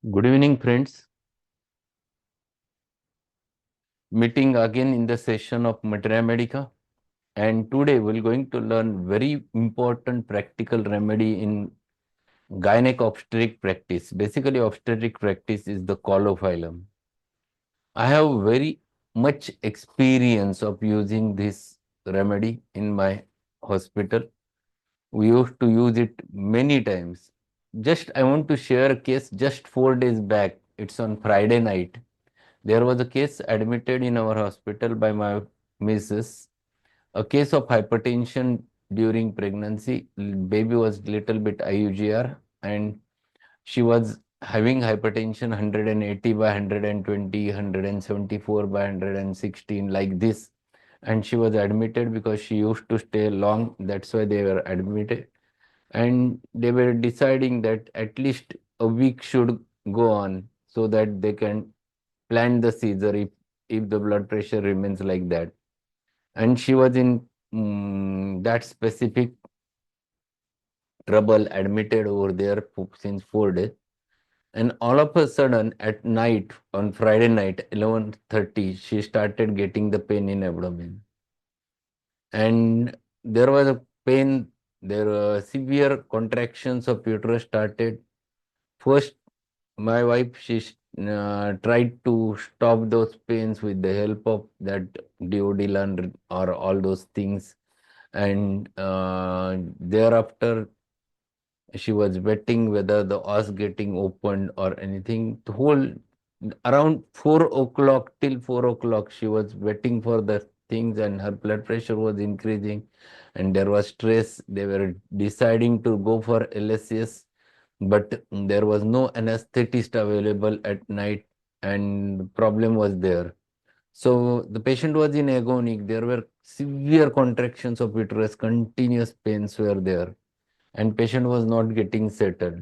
Good evening, friends. Meeting again in the session of Materia Medica. And today we're going to learn very important practical remedy in gynec obstetric practice. Basically, obstetric practice is the Caulophyllum. I have very much experience of using this remedy in my hospital. We used to use it many times. Just I want to share a case just 4 days back. It's on Friday night. There was a case admitted in our hospital by my missus, a case of hypertension during pregnancy. Baby was little bit IUGR and she was having hypertension 180 by 120, 174 by 116 like this. And she was admitted because she used to stay long. That's why they were admitted. And they were deciding that at least a week should go on so that they can plan the seizure if the blood pressure remains like that. And she was in that specific trouble, admitted over there since 4 days. And all of a sudden, at night, on Friday night, 11:30, she started getting the pain in abdomen. And there was a pain, there were severe contractions of uterus started. First, my wife, she tried to stop those pains with the help of that deodorant or all those things. And thereafter, she was waiting whether the os getting opened or anything. The whole around 4 o'clock till 4 o'clock, she was waiting for the things, and her blood pressure was increasing, and there was stress. They were deciding to go for LSS, but there was no anesthetist available at night, and the problem was there. So the patient was in agony. There were severe contractions of uterus, continuous pains were there, and patient was not getting settled.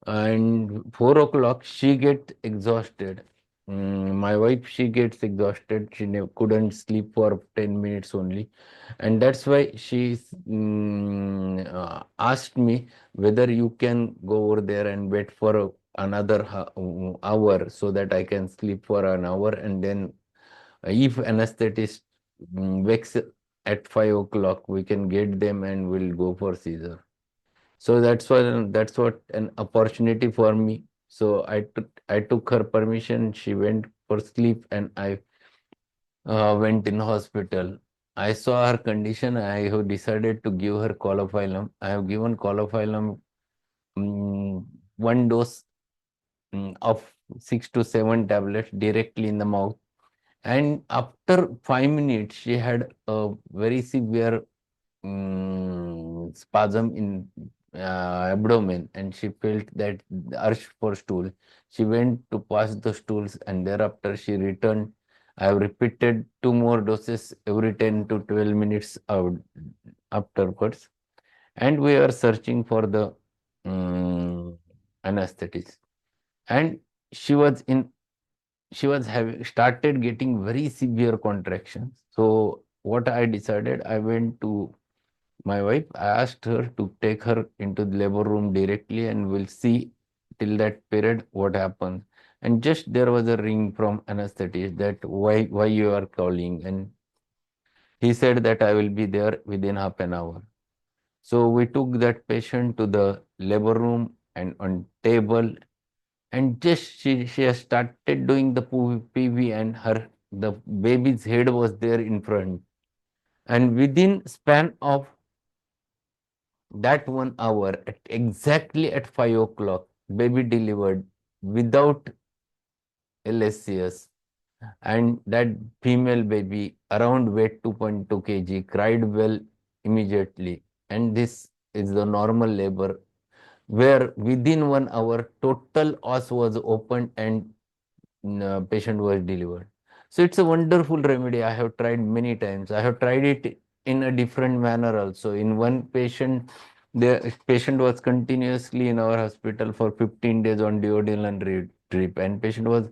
And 4 o'clock, she get exhausted. My wife, she gets exhausted. She couldn't sleep for 10 minutes only. And that's why she asked me whether you can go over there and wait for another hour so that I can sleep for an hour. And then if anesthetist wakes at 5 o'clock, we can get them and we'll go for Caesar. So that's what an opportunity for me. So I took her permission. She went for sleep, and I went in hospital. I saw her condition. I have decided to give her Caulophyllum. I have given Caulophyllum um, one dose of 6 to 7 tablets directly in the mouth. And after 5 minutes, she had a very severe spasm in abdomen, and she felt that the urge for stool. She went to pass the stools, and thereafter she returned. I have repeated 2 more doses every 10 to 12 minutes afterwards, and we are searching for the anesthetist. And she was in she was having started getting very severe contractions. So what I decided, I went to my wife. I asked her to take her into the labor room directly, and we'll see till that period what happens. And just there was a ring from anesthetist that why you are calling, and he said that I will be there within half an hour. So we took that patient to the labor room and on table, and just she has started doing the PV, and the baby's head was there in front, and within span of that 1 hour, exactly at 5 o'clock, baby delivered without LSCS, and that female baby around weight 2.2 kg cried well immediately, and this is the normal labor where within 1 hour total os was opened and patient was delivered. So it's a wonderful remedy. I have tried many times. I have tried it in a different manner also. In one patient, the patient was continuously in our hospital for 15 days on deodorant drip, and patient was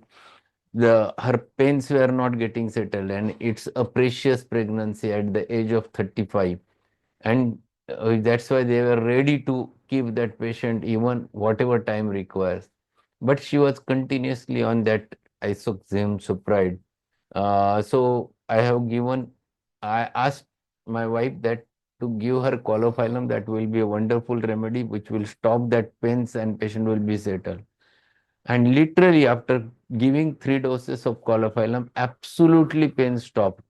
her pains were not getting settled, and it's a precious pregnancy at the age of 35, and that's why they were ready to keep that patient even whatever time requires. but she was continuously on that isoxazolone supride. So I asked my wife that to give her Caulophyllum, that will be a wonderful remedy which will stop that pains and patient will be settled. And literally after giving 3 doses of Caulophyllum, absolutely pain stopped.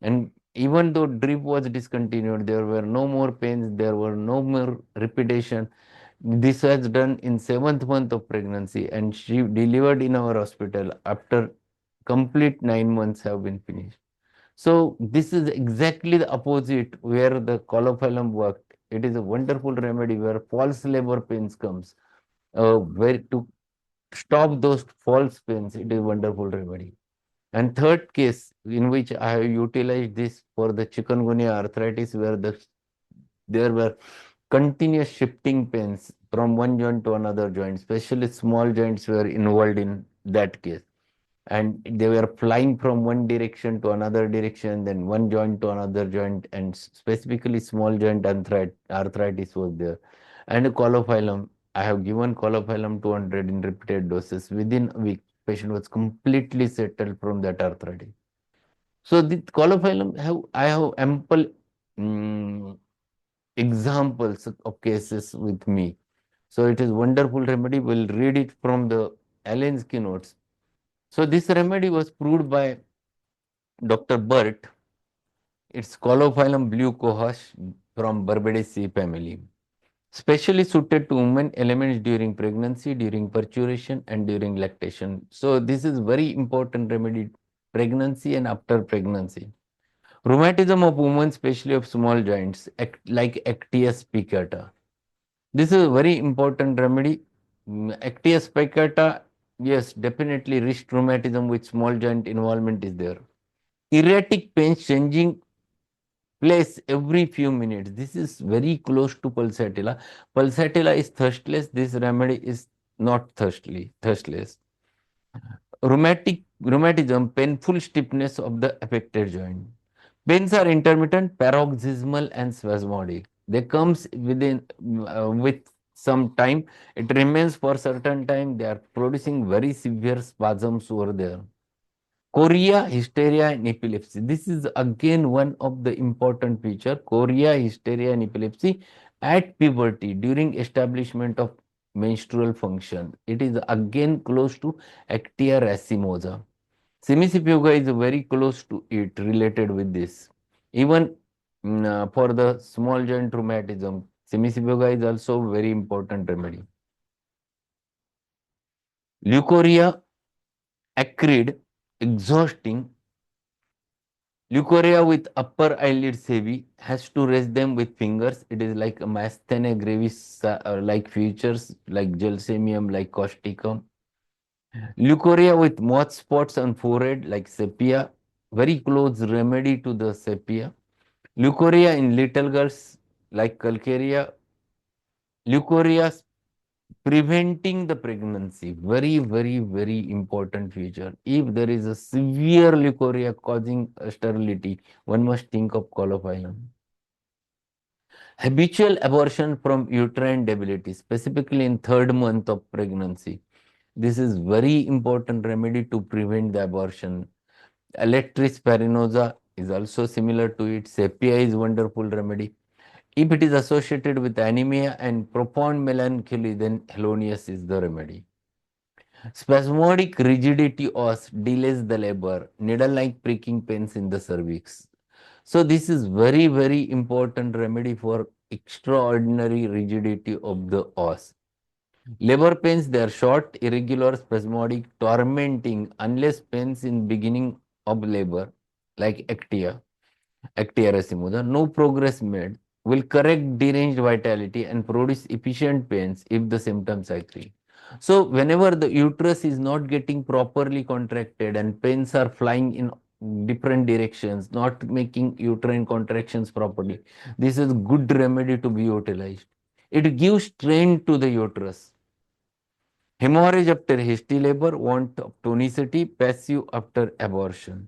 And even though drip was discontinued, there were no more pains, there were no more repetition. This was done in 7th month of pregnancy, and she delivered in our hospital after complete 9 months have been finished. So this is exactly the opposite where the Caulophyllum worked. It is a wonderful remedy where false labor pains comes. Where to stop those false pains, it is a wonderful remedy. And third case in which I have utilized this for the chikungunya arthritis, where there were continuous shifting pains from one joint to another joint, especially small joints were involved in that case. And they were flying from one direction to another direction, then one joint to another joint, and specifically small joint arthritis was there. And Caulophyllum, I have given Caulophyllum 200 in repeated doses. Within a week, patient was completely settled from that arthritis. So the Caulophyllum I have ample mm, examples of cases with me. So it is wonderful remedy. We'll read it from the Allen's keynotes. So this remedy was proved by Dr. Burt. It's Caulophyllum blue cohosh from Barbadeaceae family, specially suited to women elements during pregnancy, during parturition, and during lactation. So this is very important remedy, pregnancy and after pregnancy. Rheumatism of women, especially of small joints, like Actias piccata. This is a very important remedy. Actias piccata, yes, definitely wrist rheumatism with small joint involvement is there. Erratic pains changing place every few minutes. This is very close to pulsatilla. Pulsatilla is thirstless. This remedy is not thirstless. Rheumatism, painful stiffness of the affected joint. Pains are intermittent, paroxysmal, and spasmodic. They comes with some time. It remains for certain time. They are producing very severe spasms over there. Chorea, hysteria, and epilepsy. This is again one of the important feature. Chorea, hysteria, and epilepsy at puberty during establishment of menstrual function. It is again close to Actia racemosa. Semicifuga is very close to it, related with this. Even for the small joint rheumatism, semicifuga is also very important remedy. Leukorrhea, acrid, exhausting. Leukorrhea with upper eyelids heavy, has to raise them with fingers. It is like a myasthenia gravis like features, like gelsemium, like causticum. Leukorrhea with moth spots on forehead like sepia, very close remedy to the sepia. Leukorrhea in little girls like calcaria. Leukorrhea preventing the pregnancy, very, very, very important feature. If there is a severe leukorrhea causing sterility, one must think of Caulophyllum. Habitual abortion from uterine debility, specifically in 3rd month of pregnancy. This is very important remedy to prevent the abortion. Electris parinosa is also similar to it. Sepia is wonderful remedy. If it is associated with anemia and profound melancholy, then Helonius is the remedy. Spasmodic rigidity os delays the labor, needle-like pricking pains in the cervix. So this is very, very important remedy for extraordinary rigidity of the os. Labor pains, they are short, irregular, spasmodic, tormenting, unless pains in beginning of labor, like Actia racemosa, no progress made, will correct deranged vitality and produce efficient pains if the symptoms are clear. So whenever the uterus is not getting properly contracted and pains are flying in different directions, not making uterine contractions properly, this is good remedy to be utilized. It gives strain to the uterus. Hemorrhage after hasty labor, want of tonicity, passive after abortion.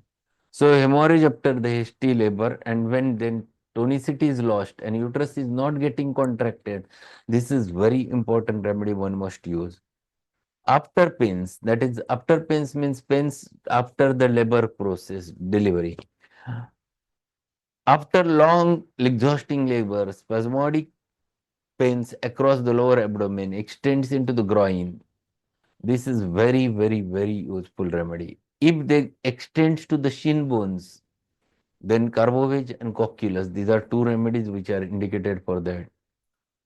So hemorrhage after the hasty labor, and when then tonicity is lost and uterus is not getting contracted, this is very important remedy one must use. After pains, that is, after pains means pains after the labor process, delivery. After long exhausting labor, spasmodic pains across the lower abdomen extends into the groin. This is very, very, very useful remedy. If they extends to the shin bones, then carbovage and cocculus, these are two remedies which are indicated for that.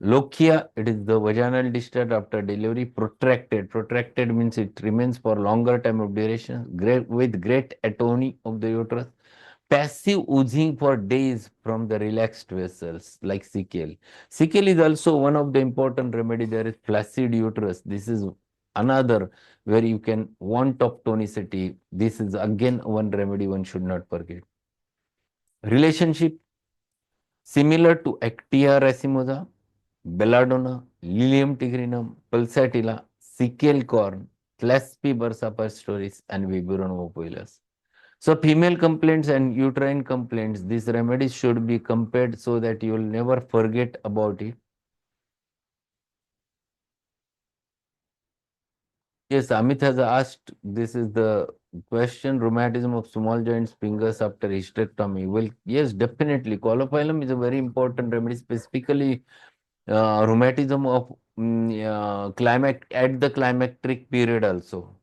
Lochia, it is the vaginal discharge after delivery, protracted. Protracted means it remains for longer time of duration, with great atony of the uterus. Passive oozing for days from the relaxed vessels, like CKL. CKL is also one of the important remedy. There is flaccid uterus. This is another where you can want of tonicity. This is again one remedy one should not forget. Relationship similar to Actia racemosa, belladonna, Lilium tigrinum, pulsatilla, Sickle corn, Thlaspi bursa pastoris, and Viburon opoilus. So female complaints and uterine complaints, these remedies should be compared so that you will never forget about it. Yes, Amit has asked, this is the question, rheumatism of small joints, fingers after hysterectomy. Well, yes, definitely. Caulophyllum is a very important remedy, specifically rheumatism of at the climacteric period also.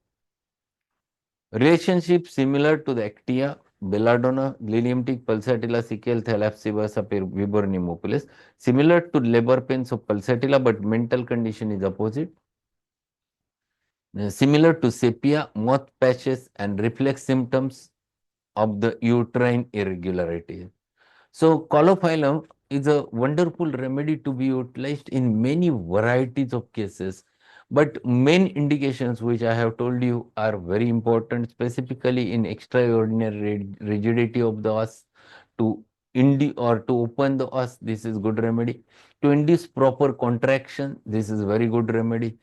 Relationship similar to the Actia, Belladonna, Liliumtic, Pulsatilla, Sickle, Thalassophilus, Viburnum, similar to labor pains of Pulsatilla, but mental condition is opposite. Similar to sepia, moth patches, and reflex symptoms of the uterine irregularity. So, Caulophyllum is a wonderful remedy to be utilized in many varieties of cases. But main indications which I have told you are very important, specifically in extraordinary rigidity of the os, to to open the os, this is good remedy. To induce proper contraction, this is very good remedy.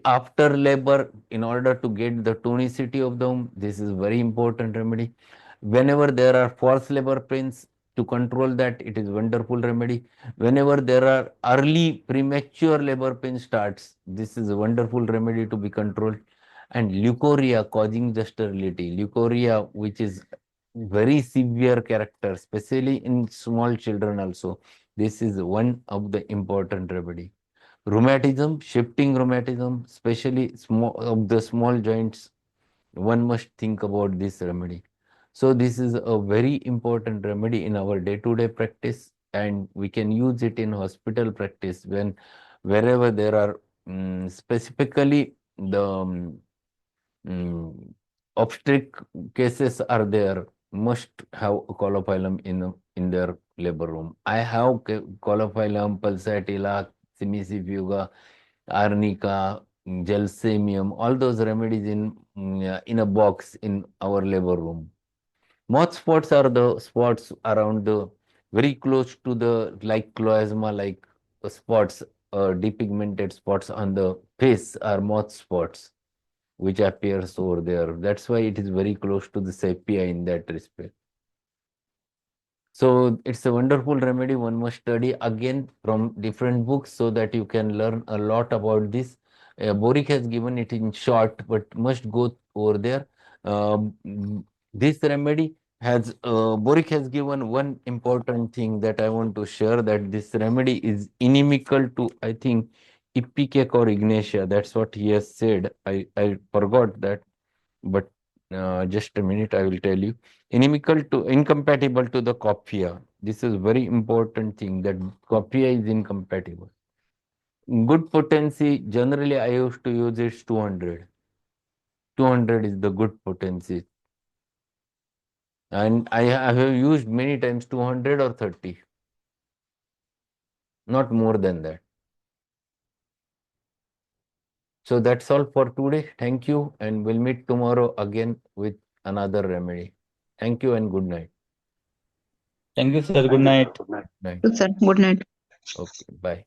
After labor, in order to get the tonicity of the womb, this is very important remedy. Whenever there are forced labor pains, to control that, it is wonderful remedy. Whenever there are early premature labor pain starts, this is a wonderful remedy to be controlled. And leukorrhea causing the sterility, leukorrhea which is very severe character, especially in small children also, this is one of the important remedy. Rheumatism, shifting rheumatism, especially small of the small joints, one must think about this remedy. So this is a very important remedy in our day-to-day practice, and we can use it in hospital practice when wherever there are specifically the mm, obstetric cases are there, must have a Caulophyllum in their labor room. I have Caulophyllum, Pulsatilla, Semicifuga, Arnica, Gelsemium, all those remedies in a box in our labor room. Moth spots are the spots around the very close to the like cloasma, like spots, depigmented spots on the face are moth spots which appears over there. That's why it is very close to the sepia in that respect. So it's a wonderful remedy. One must study again from different books so that you can learn a lot about this. Boric has given it in short, but must go over there. This remedy has, Boric has given one important thing that I want to share, that this remedy is inimical to, I think, Ipecac or Ignatia. That's what he has said. I forgot that, but just a minute, I will tell you. Incompatible to the coffea. This is very important thing, that coffea is incompatible. Good potency, generally I used to use it 200. 200 is the good potency. And I have used many times 200 or 30. Not more than that. So that's all for today. Thank you, and we'll meet tomorrow again with another remedy. Thank you and good night. Thank you, sir. Good night. Night. Good, sir. Good night. Okay, bye.